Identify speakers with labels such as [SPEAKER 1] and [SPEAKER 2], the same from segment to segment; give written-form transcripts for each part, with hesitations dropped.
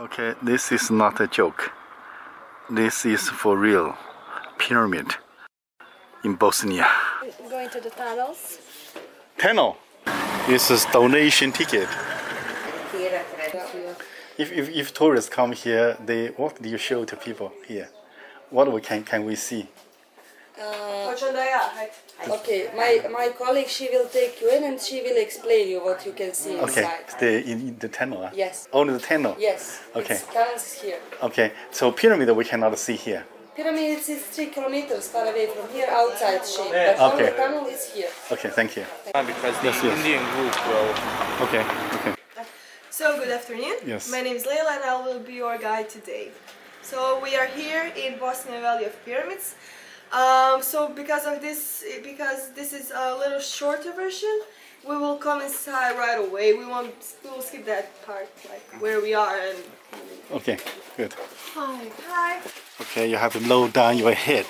[SPEAKER 1] Okay, this is not a joke. This is for real. Pyramid in Bosnia.
[SPEAKER 2] Going to the tunnels.
[SPEAKER 1] Tunnel. This is donation ticket. If tourists come here, what do you show to people here? What can we see?
[SPEAKER 2] Okay, my colleague, she will take you in and she will explain you what you can see
[SPEAKER 1] Okay,
[SPEAKER 2] inside.
[SPEAKER 1] in the tunnel.
[SPEAKER 2] Yes.
[SPEAKER 1] Only the tunnel.
[SPEAKER 2] Yes.
[SPEAKER 1] Okay.
[SPEAKER 2] It's tunnels here.
[SPEAKER 1] Okay, so pyramid we cannot see here.
[SPEAKER 2] Pyramid is 3 kilometers far away from here, outside shape. But
[SPEAKER 1] Okay.
[SPEAKER 2] the tunnel is here.
[SPEAKER 1] Okay, thank you.
[SPEAKER 3] Because the Indian group will.
[SPEAKER 1] Okay.
[SPEAKER 4] So good afternoon.
[SPEAKER 1] Yes.
[SPEAKER 4] My name is Leila and I will be your guide today. So we are here in Bosnia Valley of Pyramids. So because this is a little shorter version, we will come inside right away. We will skip that part, like where we are and.
[SPEAKER 1] Okay, good.
[SPEAKER 4] Hi.
[SPEAKER 1] Okay, you have to lower down your head.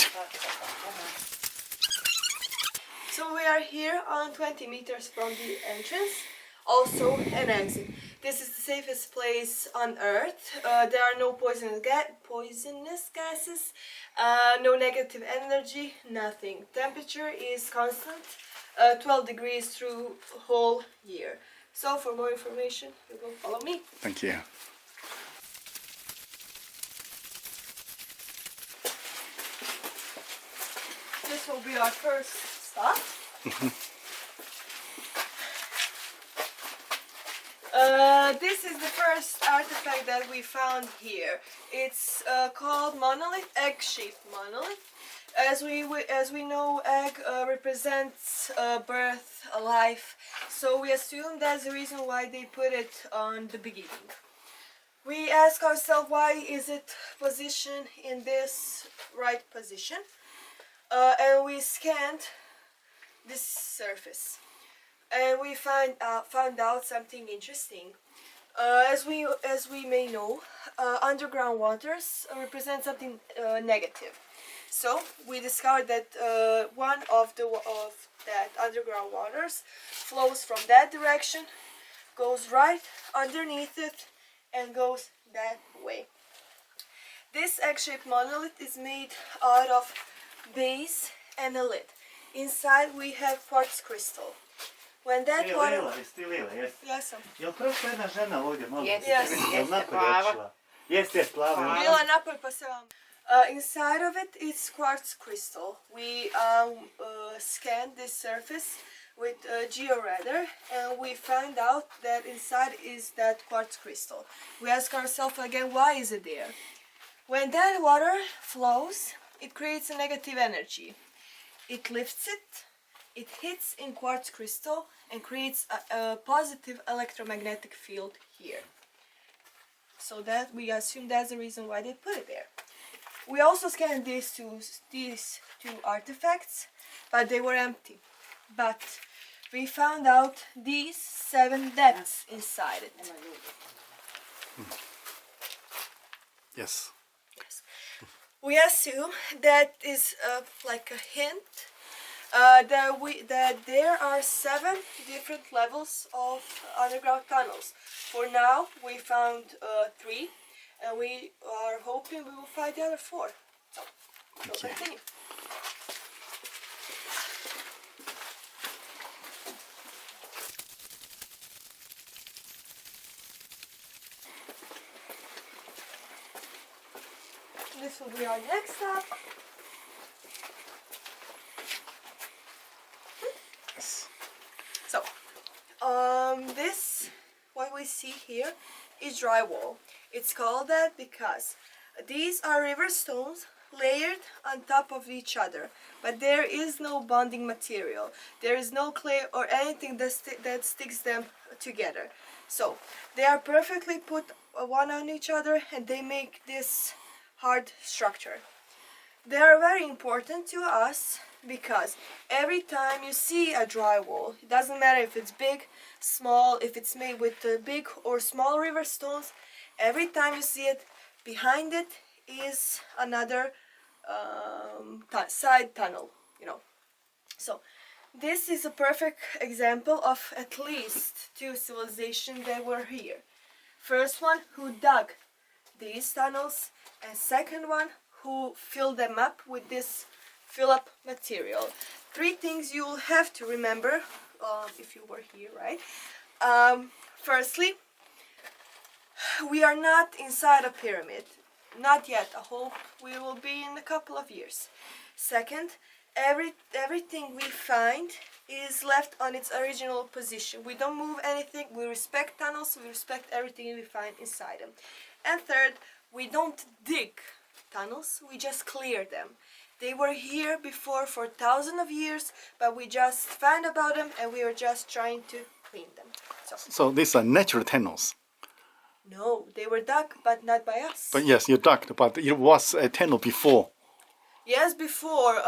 [SPEAKER 4] So we are here on 20 meters from the entrance, also an exit. This is the safest place on Earth. There are no poisonous gases, no negative energy, nothing. Temperature is constant, 12 degrees through whole year. So for more information, you will follow me.
[SPEAKER 1] Thank you.
[SPEAKER 4] This will be our first stop. This is the first artifact that we found here. It's called monolith, egg-shaped monolith. As we know, egg represents birth, life. So we assume that's the reason why they put it on the beginning. We ask ourselves, why is it positioned in this right position? And we scanned this surface, and we found out something interesting. As we may know, underground waters represent something negative. So we discovered that one of that underground waters flows from that direction, goes right underneath it, and goes that way. This egg-shaped monolith is made out of base and a lid. Inside we have quartz crystal. When that water... Jesam.
[SPEAKER 5] Jel prošla jedna žena ovdje malo?
[SPEAKER 4] Jel
[SPEAKER 5] napolje otišla? Jeste plava.
[SPEAKER 4] Bila napolj pa se vam... inside of it is quartz crystal. We scanned this surface with a georadar, and we found out that inside is that quartz crystal. We ask ourselves again, why is it there? When that water flows, it creates a negative energy. It lifts it, it hits in quartz crystal and creates a positive electromagnetic field here. So that we assume that's the reason why they put it there. We also scanned these two artifacts, but they were empty. But we found out these 7 depths inside it.
[SPEAKER 1] Yes.
[SPEAKER 4] We assume that is like a hint that there are 7 different levels of underground tunnels. For now, we found 3, and we are hoping we will find the other 4. So, we'll continue. This will be our next stop.
[SPEAKER 1] Yes.
[SPEAKER 4] So, what we see here is drywall. It's called that because these are river stones layered on top of each other, but there is no bonding material. There is no clay or anything that sticks them together. So, they are perfectly put one on each other, and they make this hard structure. They are very important to us because every time you see a drywall, it doesn't matter if it's big, small, if it's made with big or small river stones, every time you see it, behind it is another side tunnel, you know. So this is a perfect example of at least 2 civilizations that were here. First one who dug these tunnels, and second one who fill them up with this fill-up material. Three things you will have to remember if you were here, right? Firstly, we are not inside a pyramid. Not yet. I hope we will be in a couple of years. Second, everything we find is left on its original position. We don't move anything. We respect tunnels. We respect everything we find inside them. And third, we don't dig tunnels. We just clear them. They were here before for thousands of years, but we just found about them and we were just trying to clean them.
[SPEAKER 1] So these are natural tunnels.
[SPEAKER 4] No, they were dug, but not by us.
[SPEAKER 1] But yes, you dug, but it was a tunnel before.
[SPEAKER 4] Yes, before.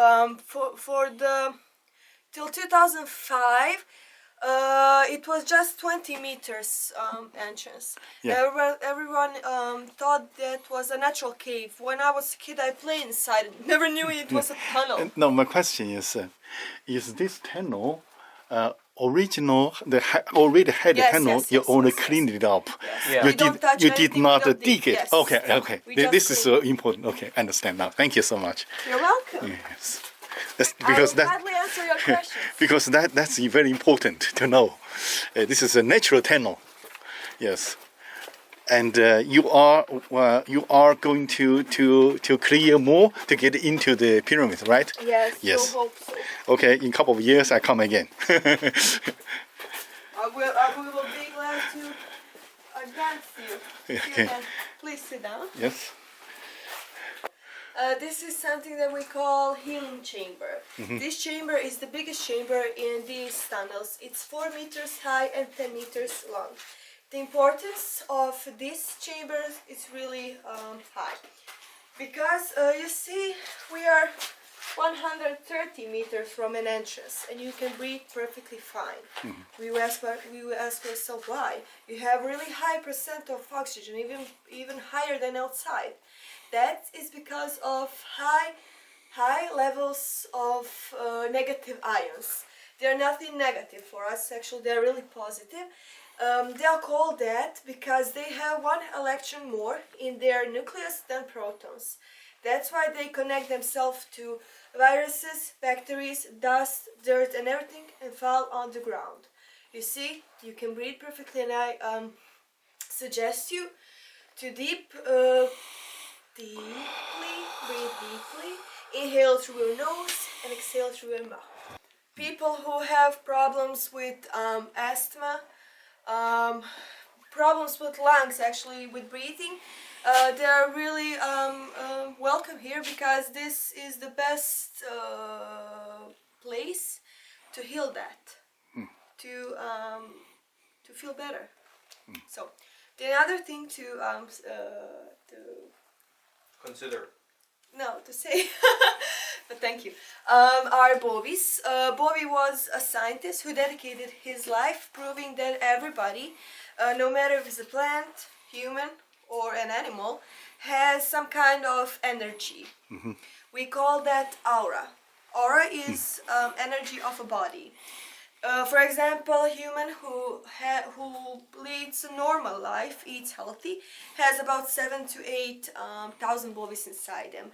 [SPEAKER 4] Till 2005, it was just 20 meters entrance.
[SPEAKER 1] Yeah.
[SPEAKER 4] Everyone thought that was a natural cave. When I was a kid, I played inside it. Never knew it was a tunnel.
[SPEAKER 1] No, my question is this tunnel original? Already had
[SPEAKER 4] Yes,
[SPEAKER 1] a tunnel.
[SPEAKER 4] yes,
[SPEAKER 1] You
[SPEAKER 4] yes,
[SPEAKER 1] only
[SPEAKER 4] yes, yes.
[SPEAKER 1] cleaned it up.
[SPEAKER 3] Yeah.
[SPEAKER 4] We don't touch
[SPEAKER 1] You did
[SPEAKER 4] anything,
[SPEAKER 1] not
[SPEAKER 4] we don't
[SPEAKER 1] dig it.
[SPEAKER 4] Yes.
[SPEAKER 1] Okay, okay.
[SPEAKER 4] We just
[SPEAKER 1] This is
[SPEAKER 4] clean.
[SPEAKER 1] important. Okay, I understand now. Thank you so much.
[SPEAKER 4] You're welcome.
[SPEAKER 1] Yes. That's
[SPEAKER 4] I
[SPEAKER 1] because
[SPEAKER 4] will gladly answer your questions.
[SPEAKER 1] because that's very important to know. This is a natural tunnel. Yes. And you are going to clear more to get into the pyramid, right?
[SPEAKER 4] Yes,
[SPEAKER 1] Yes.
[SPEAKER 4] so hope so.
[SPEAKER 1] Okay, in a couple of years I come again.
[SPEAKER 4] We will be glad to advance you.
[SPEAKER 1] Okay.
[SPEAKER 4] You can please sit down.
[SPEAKER 1] Yes.
[SPEAKER 4] This is something that we call healing chamber. This chamber is the biggest chamber in these tunnels. It's 4 meters high and 10 meters long. The importance of this chamber is really high. Because you see, we are 130 meters from an entrance and you can breathe perfectly fine. We will ask ourselves why. You have really high percent of oxygen, even higher than outside. That is because of high levels of negative ions. They're nothing negative for us, actually they're really positive. They are called that because they have 1 electron more in their nucleus than protons. That's why they connect themselves to viruses, bacteria, dust, dirt and everything and fall on the ground. You see, you can breathe perfectly and I suggest you to breathe deeply, inhale through your nose and exhale through your mouth. People who have problems with asthma, problems with lungs, actually with breathing, they are really welcome here because this is the best place to heal that, to feel better. So the other thing to
[SPEAKER 3] Consider.
[SPEAKER 4] No, to say, but thank you, are Bovis. Bovi was a scientist who dedicated his life proving that everybody, no matter if it's a plant, human, or an animal, has some kind of energy. We call that aura. Aura is energy of a body. For example, a human who leads a normal life, eats healthy, has about 7 to 8 thousand bovis inside them.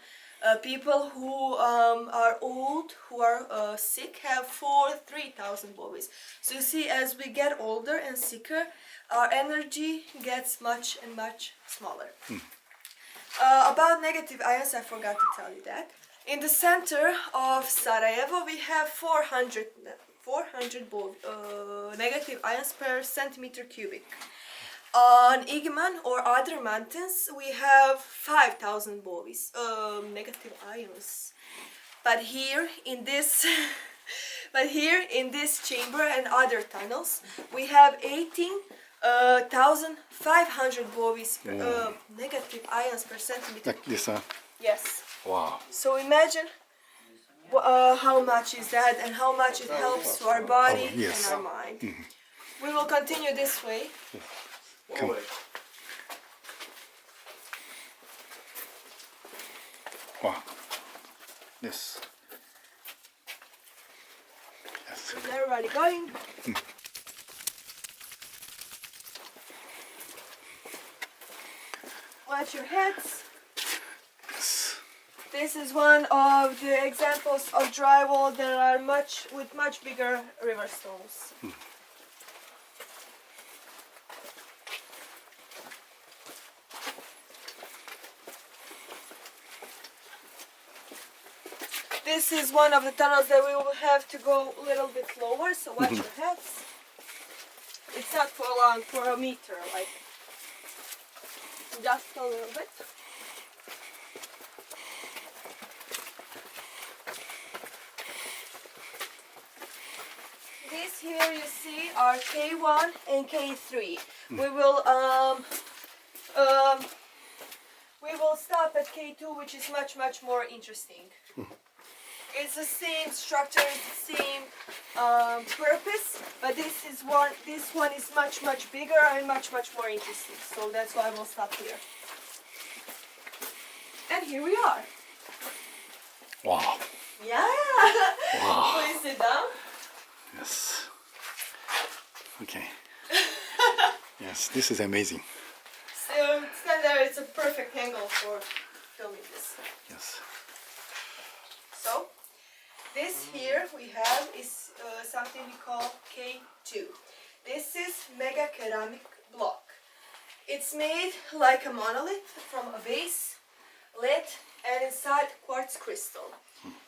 [SPEAKER 4] People who are old, who are sick, have 3,000 bovis. So you see, as we get older and sicker, our energy gets much and much smaller. About negative ions, I forgot to tell you that. In the center of Sarajevo, we have 400 negative ions per centimeter cubic. On Igman or other mountains, we have 5,000 bovis, negative ions. But here in this, chamber and other tunnels, we have 18,500 bovis, negative ions per centimeter.
[SPEAKER 1] Like this,
[SPEAKER 4] Yes.
[SPEAKER 1] wow.
[SPEAKER 4] So imagine how much is that and how much it helps to our body
[SPEAKER 1] yes.
[SPEAKER 4] and our mind. We will continue this way.
[SPEAKER 1] Come. Wow. This. Yes.
[SPEAKER 4] Is everybody going? Watch your heads.
[SPEAKER 1] Yes.
[SPEAKER 4] This is one of the examples of drywall that are much bigger river stones. This is one of the tunnels that we will have to go a little bit lower, so watch your heads. It's not for long, for a meter, like just a little bit. These here you see are K1 and K3. We will stop at K2, which is much more interesting. It's the same structure, it's the same purpose, but this one is much bigger and much more interesting. So that's why we'll stop here. And here we are.
[SPEAKER 1] Wow.
[SPEAKER 4] Yeah.
[SPEAKER 1] Wow.
[SPEAKER 4] Please sit down.
[SPEAKER 1] Yes. Okay. Yes, this is amazing.
[SPEAKER 4] So stand there. It's a perfect angle for filming this.
[SPEAKER 1] Yes.
[SPEAKER 4] So this here we have is something we call K2. This is mega ceramic block. It's made like a monolith from a base, lid, and inside quartz crystal.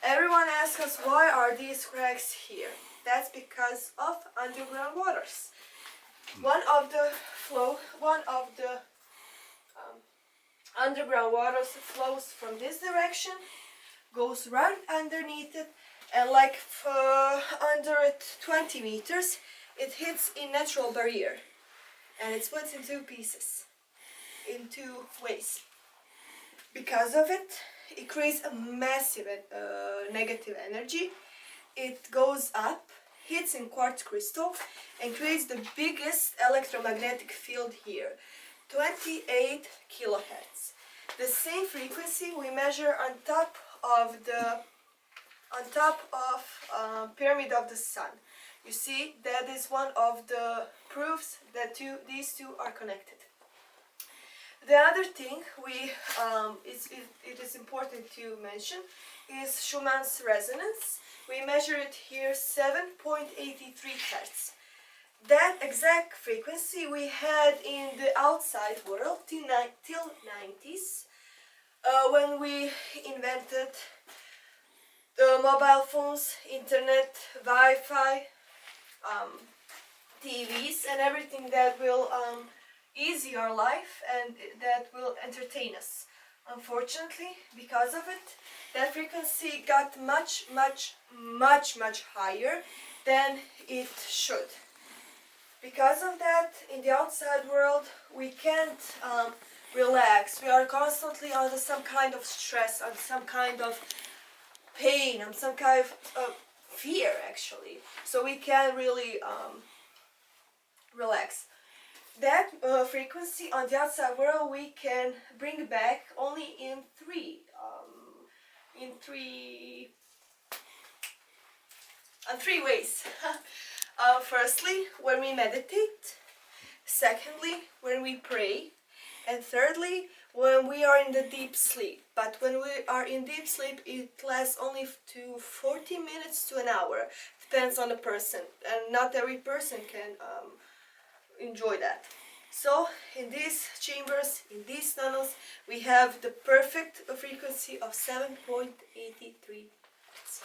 [SPEAKER 4] Everyone asks us why are these cracks here. That's because of underground waters. One of the underground waters flows from this direction, goes right underneath it, and like under it 20 meters, it hits a natural barrier, and it splits in two pieces, in two ways. Because of it, it creates a massive negative energy. It goes up, hits in quartz crystal, and creates the biggest electromagnetic field here, 28 kilohertz. The same frequency we measure on top of pyramid of the sun. You see, that is one of the proofs that these two are connected. The other thing it is important to mention is Schumann's resonance. We measure it here 7.83 hertz. That exact frequency we had in the outside world till 90s, when we invented the mobile phones, internet, Wi-Fi, TVs, and everything that will easy our life and that will entertain us. Unfortunately, because of it, that frequency got much higher than it should. Because of that, in the outside world, we can't relax. We are constantly under some kind of stress, on some kind of pain, on some kind of fear, actually. So we can't really relax. That frequency on the outside world we can bring back only in three ways. Firstly, when we meditate. Secondly, when we pray. And thirdly, when we are in the deep sleep. But when we are in deep sleep, it lasts only to 40 minutes to an hour. Depends on the person, and not every person can enjoy that. So in these chambers, in these tunnels, we have the perfect frequency of 7.83 hertz.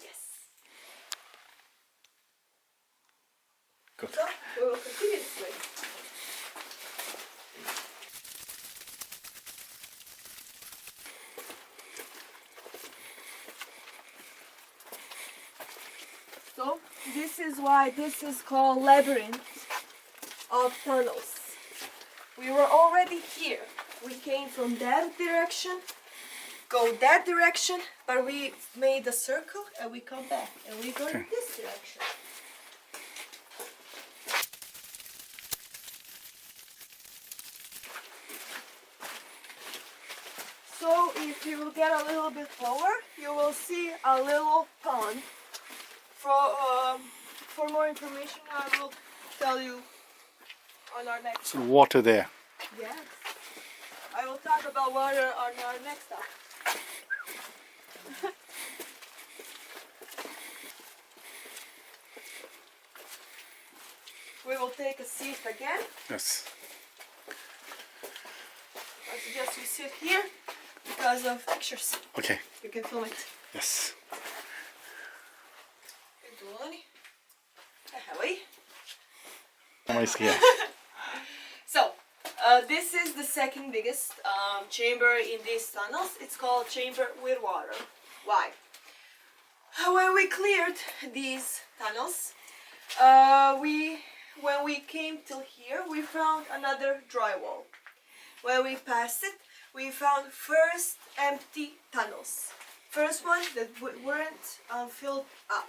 [SPEAKER 4] Yes.
[SPEAKER 1] Good.
[SPEAKER 4] So we will continue this way. So this is why this is called labyrinth of tunnels. We were already here. We came from that direction, go that direction, but we made a circle and we come back and we go in this direction. So if you will get a little bit lower, you will see a little pond. For more information, I will tell you on our next.
[SPEAKER 1] So water there.
[SPEAKER 4] Yeah. talk about water on our next stop. We will take a seat again.
[SPEAKER 1] Yes.
[SPEAKER 4] I suggest you sit here because of pictures.
[SPEAKER 1] Okay.
[SPEAKER 4] You can film it.
[SPEAKER 1] Yes. Nice here.
[SPEAKER 4] So, this is the second biggest chamber in these tunnels. It's called chamber with water. Why? When we cleared these tunnels, when we came till here, we found another drywall. When we passed it, we found first empty tunnels. First one that weren't filled up.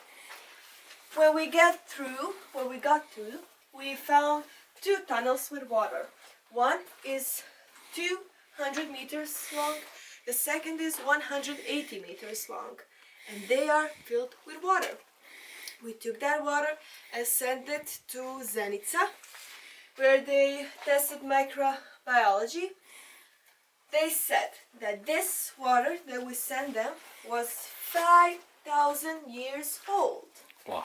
[SPEAKER 4] When we got through, we found two tunnels with water. One is 200 meters long, the second is 180 meters long, and they are filled with water. We took that water and sent it to Zenica, where they tested microbiology. They said that this water that we sent them was 5,000 years old.
[SPEAKER 1] Wow.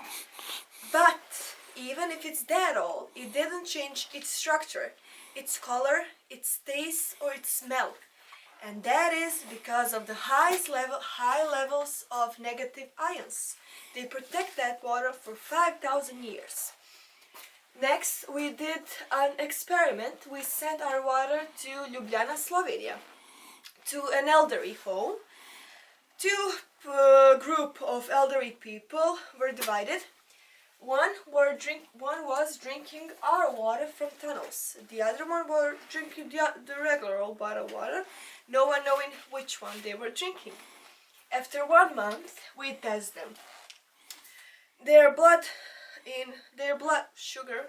[SPEAKER 4] But even if it's that old, it didn't change its structure, its color, its taste, or its smell. And that is because of the high levels of negative ions. They protect that water for 5,000 years. Next, we did an experiment. We sent our water to Ljubljana, Slovenia, to an elderly home. Two group of elderly people were divided. One was drinking our water from tunnels. The other one were drinking the regular old bottled water, no one knowing which one they were drinking. After 1 month, we test them. Their blood sugar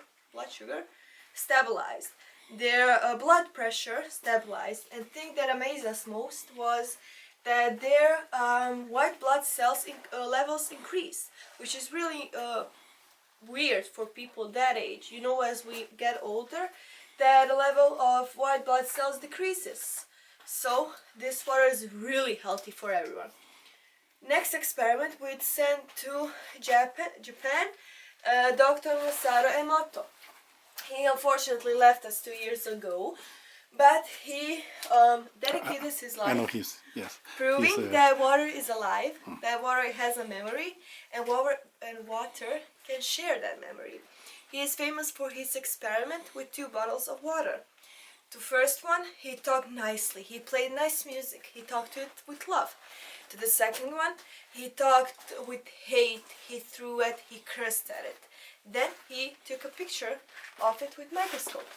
[SPEAKER 4] stabilized. Their blood pressure stabilized. And thing that amazed us most was that their white blood cells levels increased, which is really weird for people that age. You know, as we get older, that the level of white blood cells decreases. So this water is really healthy for everyone. Next experiment we sent to Japan, Dr. Masaru Emoto. He unfortunately left us 2 years ago, but he dedicated his life.
[SPEAKER 1] I know yes.
[SPEAKER 4] Proving that water is alive, that water has a memory, and water can share that memory. He is famous for his experiment with 2 bottles of water. The first one, he talked nicely, he played nice music, he talked to it with love. To the second one, he talked with hate, he threw it, he cursed at it. Then he took a picture of it with microscope.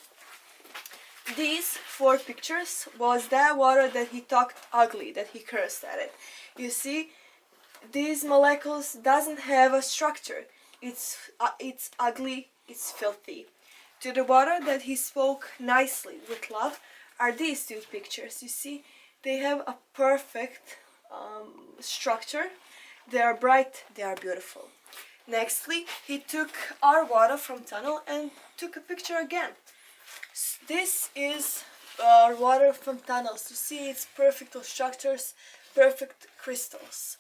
[SPEAKER 4] These 4 pictures was that water that he talked ugly, that he cursed at it. You see, these molecules doesn't have a structure. It's ugly, it's filthy. To the water that he spoke nicely with love are these 2 pictures. You see, they have a perfect structure. They are bright, they are beautiful. Nextly, he took our water from tunnel and took a picture again. This is water from tunnels. You see, it's perfect structures, perfect crystals.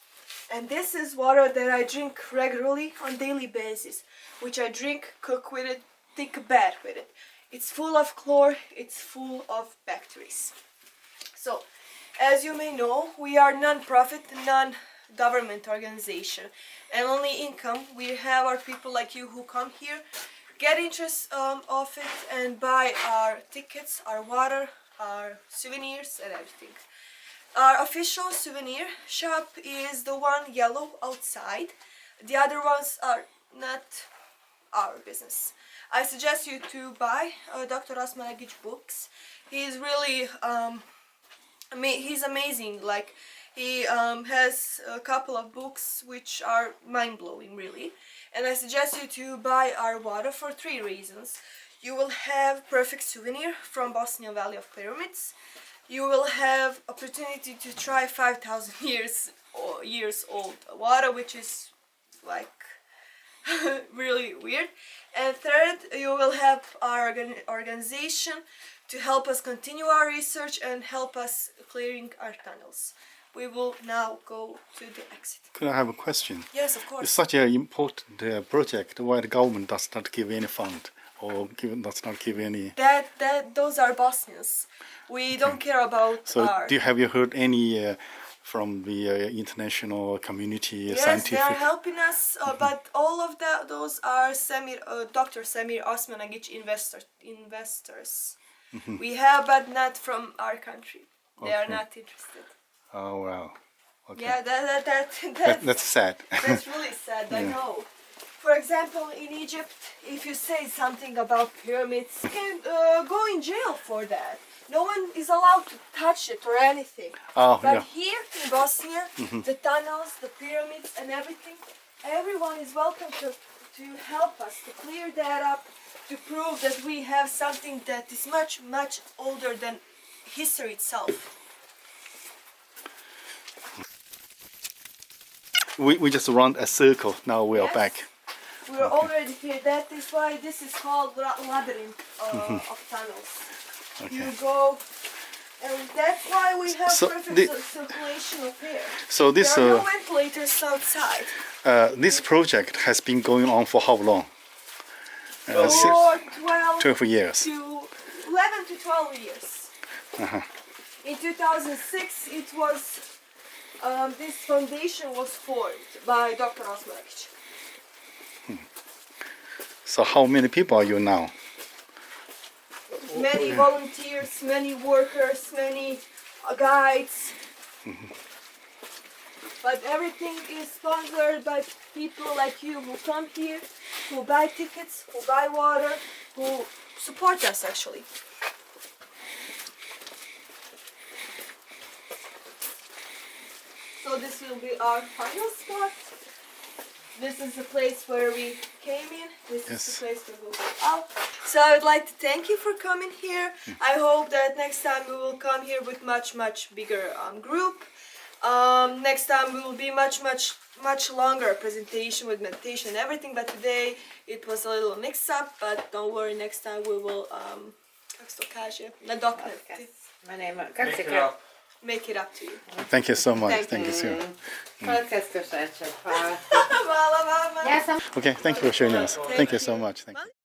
[SPEAKER 4] And this is water that I drink regularly on daily basis, which I drink, cook with it, take a bath with it. It's full of chlor, it's full of bacteria. So, as you may know, we are non-profit, non-government organization, and only income we have are people like you who come here, get interest of it, and buy our tickets, our water, our souvenirs, and everything. Our official souvenir shop is the one yellow outside. The other ones are not our business. I suggest you to buy Dr. Osmanagić books. He's really he's amazing. Like, he has a couple of books which are mind-blowing, really. And I suggest you to buy our water for 3 reasons. You will have perfect souvenir from Bosnia Valley of Pyramids. You will have opportunity to try 5,000 years old water, which is like really weird. And third, you will have our organization to help us continue our research and help us clearing our tunnels. We will now go to the exit.
[SPEAKER 1] Could I have a question?
[SPEAKER 4] Yes, of
[SPEAKER 1] It's
[SPEAKER 4] course.
[SPEAKER 1] such an important project. Why the government does not give any fund or does not give any?
[SPEAKER 4] Those are Bosnians. We don't care about
[SPEAKER 1] So,
[SPEAKER 4] art.
[SPEAKER 1] have you heard any from the international community,
[SPEAKER 4] Yes,
[SPEAKER 1] scientific?
[SPEAKER 4] they are helping us, but all of those are Dr. Semir Osmanagić investors. We have, but not from our country. They are
[SPEAKER 1] Okay.
[SPEAKER 4] not interested.
[SPEAKER 1] Oh wow. Okay.
[SPEAKER 4] Yeah,
[SPEAKER 1] That's sad.
[SPEAKER 4] that's really sad. I know. For example, in Egypt, if you say something about pyramids, you can go in jail for that. No one is allowed to touch it or anything.
[SPEAKER 1] Oh
[SPEAKER 4] But
[SPEAKER 1] yeah.
[SPEAKER 4] here in Bosnia, the tunnels, the pyramids and everything, everyone is welcome to help us, to clear that up, to prove that we have something that is much, much older than history itself.
[SPEAKER 1] We just run a circle. Now we are
[SPEAKER 4] Yes.
[SPEAKER 1] back.
[SPEAKER 4] We're already here. That is why this is called labyrinth of tunnels. You
[SPEAKER 1] Okay.
[SPEAKER 4] go, and that's why we have
[SPEAKER 1] So
[SPEAKER 4] perfect circulation of air.
[SPEAKER 1] So this
[SPEAKER 4] There are no ventilators outside.
[SPEAKER 1] this project has been going on for how long?
[SPEAKER 4] For
[SPEAKER 1] 12 years.
[SPEAKER 4] to 11 to 12 years.
[SPEAKER 1] Uh-huh.
[SPEAKER 4] In 2006, it was this foundation was formed by Dr. Osmanagić.
[SPEAKER 1] So how many people are you now?
[SPEAKER 4] Many volunteers, many workers, many guides. But everything is sponsored by people like you who come here, who buy tickets, who buy water, who support us actually. So this will be our final spot. This is the place where we came in. This
[SPEAKER 1] Yes.
[SPEAKER 4] is the place where we'll go out. So I would like to thank you for coming here. I hope that next time we will come here with much bigger group. Next time we will be much longer presentation with meditation and everything. But today it was a little mix up. But don't worry, next time we will kako se to kaže, nadoknaditi.
[SPEAKER 6] Kako se kaže?
[SPEAKER 4] Make it up to you.
[SPEAKER 1] Thank you so much.
[SPEAKER 4] Thank
[SPEAKER 1] Thank you, sir.
[SPEAKER 6] Podcast slušače, hvala.
[SPEAKER 4] Hvala vama.
[SPEAKER 6] Ja sam
[SPEAKER 1] Okay, thank you for showing us. Thank you so much. Thank you.